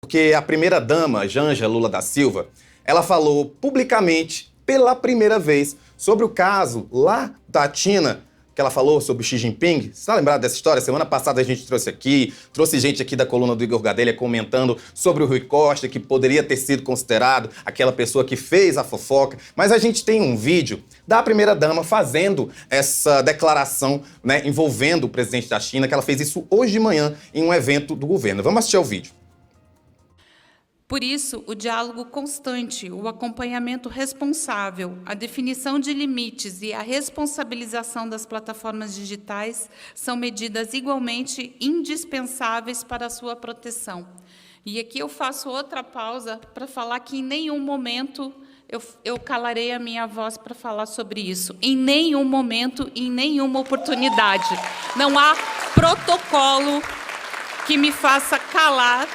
porque a primeira-dama, Janja Lula da Silva, ela falou publicamente, pela primeira vez, sobre o caso lá da China, que ela falou sobre Xi Jinping. Você está lembrado dessa história? Semana passada a gente trouxe gente aqui da coluna do Igor Gadelha comentando sobre o Rui Costa, que poderia ter sido considerado aquela pessoa que fez a fofoca. Mas a gente tem um vídeo da primeira-dama fazendo essa declaração, né, envolvendo o presidente da China, que ela fez isso hoje de manhã em um evento do governo. Vamos assistir ao vídeo. Por isso, o diálogo constante, o acompanhamento responsável, a definição de limites e a responsabilização das plataformas digitais são medidas igualmente indispensáveis para a sua proteção. E aqui eu faço outra pausa para falar que em nenhum momento eu calarei a minha voz para falar sobre isso. Em nenhum momento, em nenhuma oportunidade. Não há protocolo que me faça calar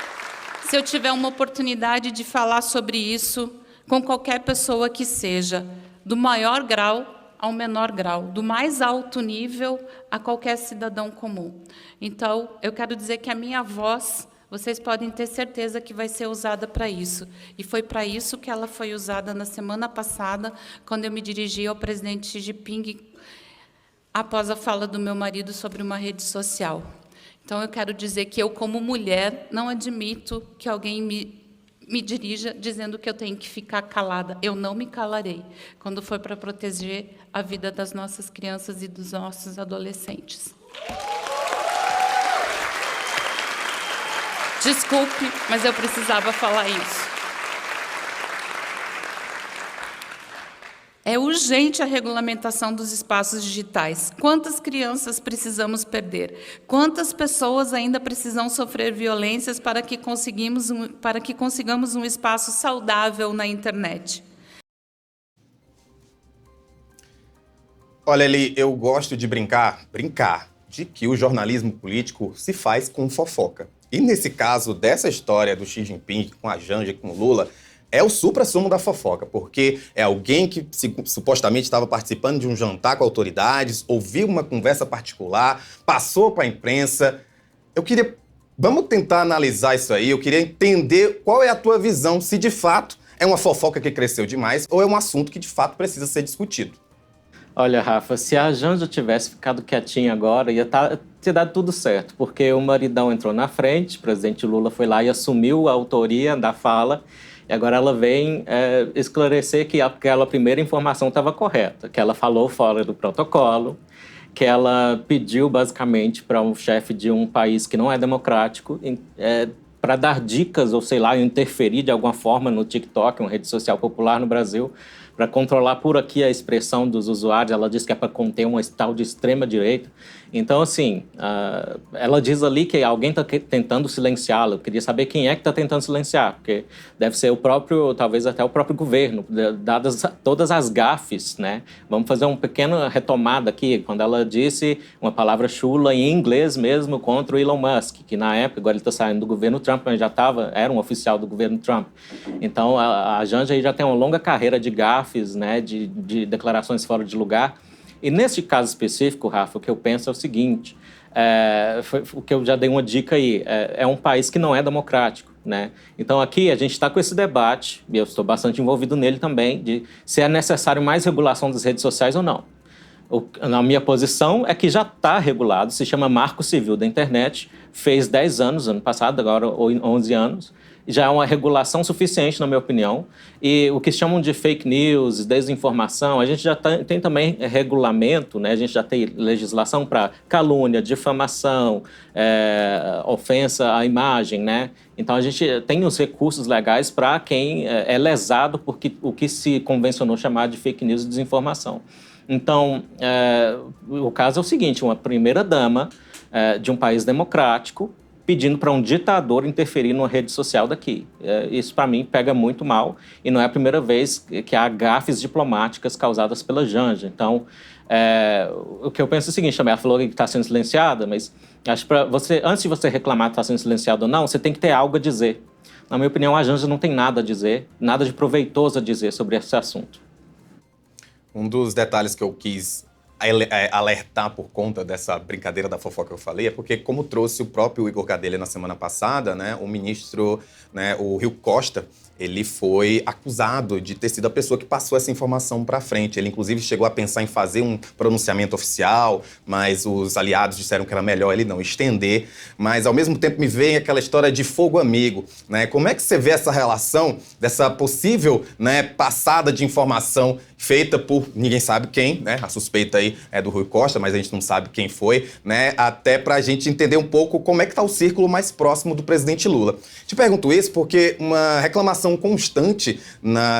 se eu tiver uma oportunidade de falar sobre isso com qualquer pessoa que seja, do maior grau ao menor grau, do mais alto nível a qualquer cidadão comum. Então, eu quero dizer que a minha voz, vocês podem ter certeza que vai ser usada para isso. E foi para isso que ela foi usada na semana passada, quando eu me dirigi ao presidente Xi Jinping, após a fala do meu marido sobre uma rede social. Então, eu quero dizer que eu, como mulher, não admito que alguém me dirija dizendo que eu tenho que ficar calada. Eu não me calarei quando for para proteger a vida das nossas crianças e dos nossos adolescentes. Desculpe, mas eu precisava falar isso. É urgente a regulamentação dos espaços digitais. Quantas crianças precisamos perder? Quantas pessoas ainda precisam sofrer violências para que consigamos um espaço saudável na internet? Olha, Eli, eu gosto de brincar de que o jornalismo político se faz com fofoca. E nesse caso dessa história do Xi Jinping com a Janja e com o Lula, é o suprassumo da fofoca, porque é alguém que supostamente estava participando de um jantar com autoridades, ouviu uma conversa particular, passou para a imprensa. Vamos tentar analisar isso aí, eu queria entender qual é a tua visão, se de fato é uma fofoca que cresceu demais ou é um assunto que de fato precisa ser discutido. Olha, Rafa, se a Janja tivesse ficado quietinha agora, ia ter dado tudo certo, porque o maridão entrou na frente, o presidente Lula foi lá e assumiu a autoria da fala, e agora ela vem esclarecer que aquela primeira informação estava correta, que ela falou fora do protocolo, que ela pediu basicamente para um chefe de um país que não é democrático para dar dicas ou, sei lá, interferir de alguma forma no TikTok, uma rede social popular no Brasil, para controlar por aqui a expressão dos usuários. Ela diz que é para conter uma tal de extrema-direita. Então, assim, ela diz ali que alguém está tentando silenciá-la. Eu queria saber quem é que está tentando silenciar, porque deve ser o próprio, talvez até o próprio governo, dadas todas as gafes, né? Vamos fazer uma pequena retomada aqui, quando ela disse uma palavra chula em inglês mesmo contra o Elon Musk, que na época, agora ele está saindo do governo Trump, mas era um oficial do governo Trump. Então, a Janja aí já tem uma longa carreira de gafes, né, de declarações fora de lugar. E nesse caso específico, Rafa, o que eu penso é o seguinte, foi o que eu já dei uma dica aí, é um país que não é democrático, né? Então aqui a gente está com esse debate, e eu estou bastante envolvido nele também, de se é necessário mais regulação das redes sociais ou não. Na minha posição é que já está regulado, se chama Marco Civil da Internet, fez 10 anos, ano passado, agora 11 anos, já é uma regulação suficiente, na minha opinião. E o que chamam de fake news, desinformação, a gente já tem também regulamento, né? A gente já tem legislação para calúnia, difamação, ofensa à imagem, né? Então, a gente tem os recursos legais para quem é lesado por o que se convencionou chamar de fake news e desinformação. Então, o caso é o seguinte, uma primeira-dama de um país democrático pedindo para um ditador interferir numa rede social daqui. Isso, para mim, pega muito mal e não é a primeira vez que há gafes diplomáticas causadas pela Janja. Então, o que eu penso é o seguinte também, ela falou que está sendo silenciada, mas acho que antes de você reclamar que está sendo silenciado ou não, você tem que ter algo a dizer. Na minha opinião, a Janja não tem nada a dizer, nada de proveitoso a dizer sobre esse assunto. Um dos detalhes que eu quis alertar por conta dessa brincadeira da fofoca que eu falei, é porque, como trouxe o próprio Igor Gadelha na semana passada, né, o ministro, né, o Rui Costa, ele foi acusado de ter sido a pessoa que passou essa informação para frente. Ele, inclusive, chegou a pensar em fazer um pronunciamento oficial, mas os aliados disseram que era melhor ele não estender. Mas, ao mesmo tempo, me vem aquela história de fogo amigo, né? Como é que você vê essa relação dessa possível, né, passada de informação feita por ninguém sabe quem, né? A suspeita aí é do Rui Costa, mas a gente não sabe quem foi, né? Até pra gente entender um pouco como é que tá o círculo mais próximo do presidente Lula. Te pergunto isso porque uma reclamação constante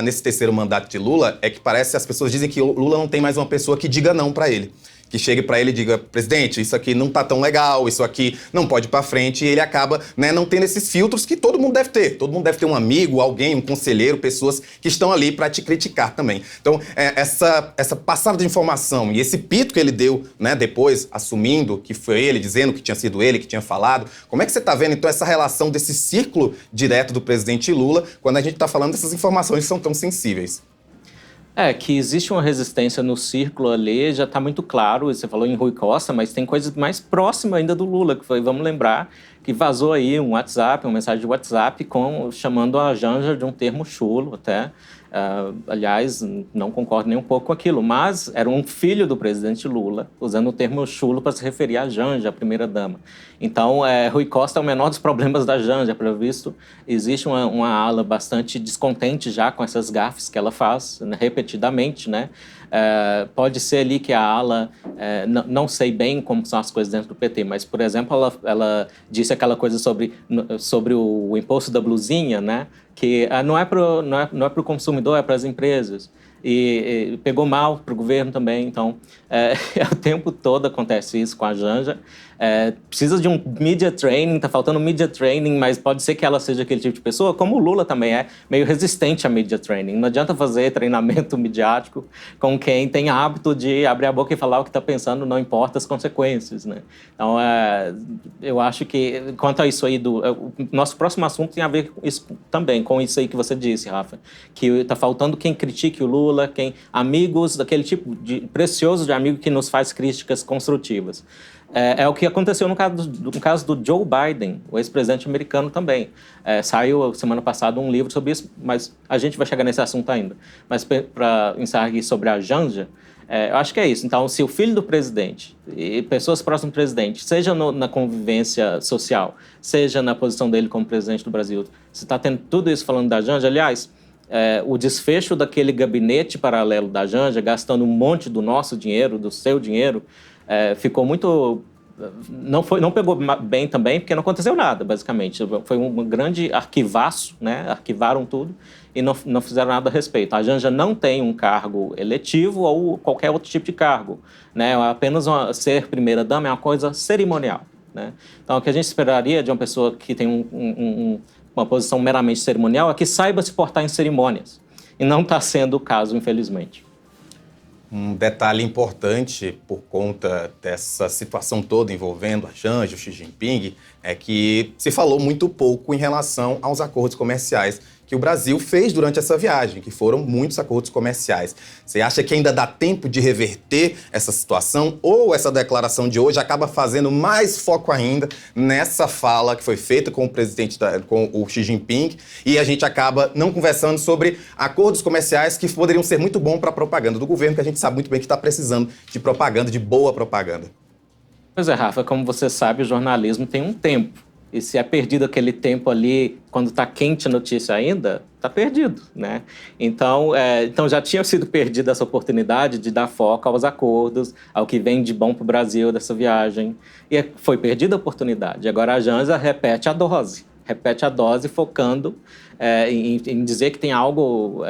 nesse terceiro mandato de Lula é que parece, as pessoas dizem que o Lula não tem mais uma pessoa que diga não pra ele. Que chegue para ele e diga, presidente, isso aqui não tá tão legal, isso aqui não pode ir para frente, e ele acaba, né, não tendo esses filtros que todo mundo deve ter. Todo mundo deve ter um amigo, alguém, um conselheiro, pessoas que estão ali para te criticar também. Então, essa passada de informação e esse pito que ele deu, né, depois, assumindo que foi ele, dizendo que tinha sido ele que tinha falado, como é que você tá vendo, então, essa relação desse círculo direto do presidente Lula, quando a gente tá falando dessas informações que são tão sensíveis? Que existe uma resistência no círculo ali, já está muito claro. Você falou em Rui Costa, mas tem coisas mais próximas ainda do Lula, que foi, vamos lembrar, que vazou aí um WhatsApp, uma mensagem de WhatsApp chamando a Janja de um termo chulo até. Aliás, não concordo nem um pouco com aquilo, mas era um filho do presidente Lula, usando o termo chulo para se referir à Janja, a primeira-dama. Então, Rui Costa é o menor dos problemas da Janja, pelo visto. Existe uma ala bastante descontente já com essas gafes que ela faz, né, repetidamente, né? Pode ser ali que a ala, não sei bem como são as coisas dentro do PT, mas, por exemplo, ela disse aquela coisa sobre o imposto da blusinha, né? Que não é para o consumidor, é para as empresas. E pegou mal para o governo também. Então, o tempo todo acontece isso com a Janja. Precisa de um media training, está faltando media training, mas pode ser que ela seja aquele tipo de pessoa, como o Lula também é, meio resistente a media training. Não adianta fazer treinamento midiático com quem tem hábito de abrir a boca e falar o que está pensando, não importa as consequências, né? Então, eu acho que, quanto a isso aí, o nosso próximo assunto tem a ver com isso, também com isso aí que você disse, Rafa, que está faltando quem critique o Lula, amigos, daquele tipo precioso de amigo que nos faz críticas construtivas. É o que aconteceu no caso do Joe Biden, o ex-presidente americano também. Saiu semana passada um livro sobre isso, mas a gente vai chegar nesse assunto ainda. Mas para encerrar aqui sobre a Janja, eu acho que é isso. Então, se o filho do presidente e pessoas próximas do presidente, seja na convivência social, seja na posição dele como presidente do Brasil, você está tendo tudo isso falando da Janja, aliás, o desfecho daquele gabinete paralelo da Janja, gastando um monte do nosso dinheiro, do seu dinheiro, ficou muito... Não pegou bem também, porque não aconteceu nada, basicamente. Foi um grande arquivaço, né? Arquivaram tudo e não fizeram nada a respeito. A Janja não tem um cargo eletivo ou qualquer outro tipo de cargo, né? Apenas ser primeira-dama é uma coisa cerimonial, né? Então, o que a gente esperaria de uma pessoa que tem uma posição meramente cerimonial é que saiba se portar em cerimônias. E não está sendo o caso, infelizmente. Um detalhe importante por conta dessa situação toda envolvendo a Janja, o Xi Jinping, é que se falou muito pouco em relação aos acordos comerciais que o Brasil fez durante essa viagem, que foram muitos acordos comerciais. Você acha que ainda dá tempo de reverter essa situação ou essa declaração de hoje acaba fazendo mais foco ainda nessa fala que foi feita com com o Xi Jinping e a gente acaba não conversando sobre acordos comerciais que poderiam ser muito bons para a propaganda do governo, que a gente sabe muito bem que está precisando de propaganda, de boa propaganda? Pois é, Rafa, como você sabe, o jornalismo tem um tempo. E se é perdido aquele tempo ali, quando está quente a notícia ainda, está perdido, né? Então já tinha sido perdida essa oportunidade de dar foco aos acordos, ao que vem de bom para o Brasil dessa viagem. E foi perdida a oportunidade. Agora a Janja repete a dose focando em dizer que tem algo,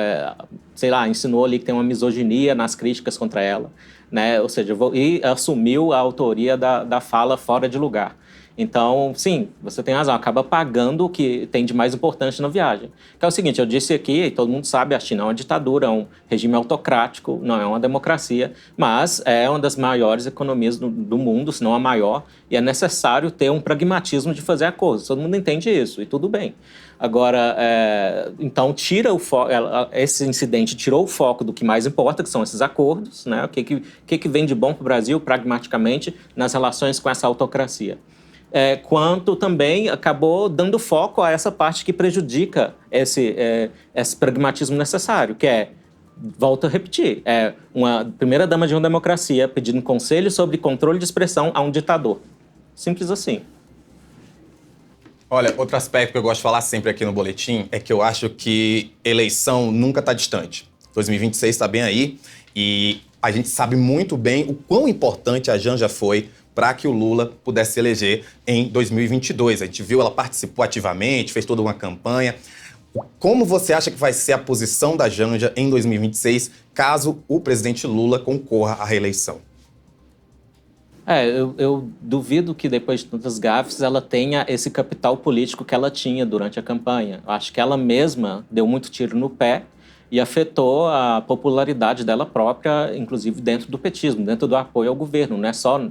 insinuou ali que tem uma misoginia nas críticas contra ela, né? Ou seja, e assumiu a autoria da fala fora de lugar. Então, sim, você tem razão, acaba pagando o que tem de mais importante na viagem. Que é o seguinte, eu disse aqui, e todo mundo sabe, a China é uma ditadura, é um regime autocrático, não é uma democracia, mas é uma das maiores economias do mundo, se não a maior, e é necessário ter um pragmatismo de fazer acordos. Todo mundo entende isso, e tudo bem. Agora, então, tira o foco, esse incidente tirou o foco do que mais importa, que são esses acordos, né? O que vem de bom para o Brasil, pragmaticamente, nas relações com essa autocracia. Quanto também acabou dando foco a essa parte que prejudica esse pragmatismo necessário, que volto a repetir, uma primeira-dama de uma democracia pedindo conselho sobre controle de expressão a um ditador. Simples assim. Olha, outro aspecto que eu gosto de falar sempre aqui no boletim é que eu acho que eleição nunca está distante. 2026 está bem aí e a gente sabe muito bem o quão importante a Janja foi para que o Lula pudesse se eleger em 2022. A gente viu, ela participou ativamente, fez toda uma campanha. Como você acha que vai ser a posição da Janja em 2026, caso o presidente Lula concorra à reeleição? Eu duvido que depois de tantas gafes ela tenha esse capital político que ela tinha durante a campanha. Eu acho que ela mesma deu muito tiro no pé e afetou a popularidade dela própria, inclusive dentro do petismo, dentro do apoio ao governo. Não é só...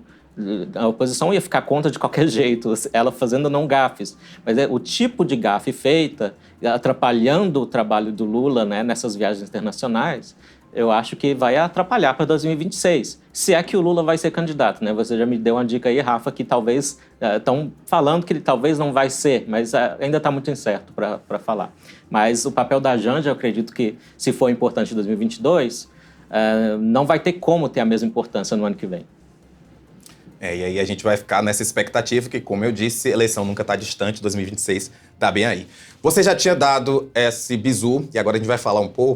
A oposição ia ficar contra de qualquer jeito, ela fazendo não gafes. Mas o tipo de gafe feita, atrapalhando o trabalho do Lula, né, nessas viagens internacionais, eu acho que vai atrapalhar para 2026. Se é que o Lula vai ser candidato, né? Você já me deu uma dica aí, Rafa, que talvez... Estão falando que ele talvez não vai ser, mas ainda está muito incerto para falar. Mas o papel da Janja, eu acredito que, se for importante em 2022, não vai ter como ter a mesma importância no ano que vem. E aí a gente vai ficar nessa expectativa que, como eu disse, a eleição nunca está distante, 2026 está bem aí. Você já tinha dado esse bizu, e agora a gente vai falar um pouco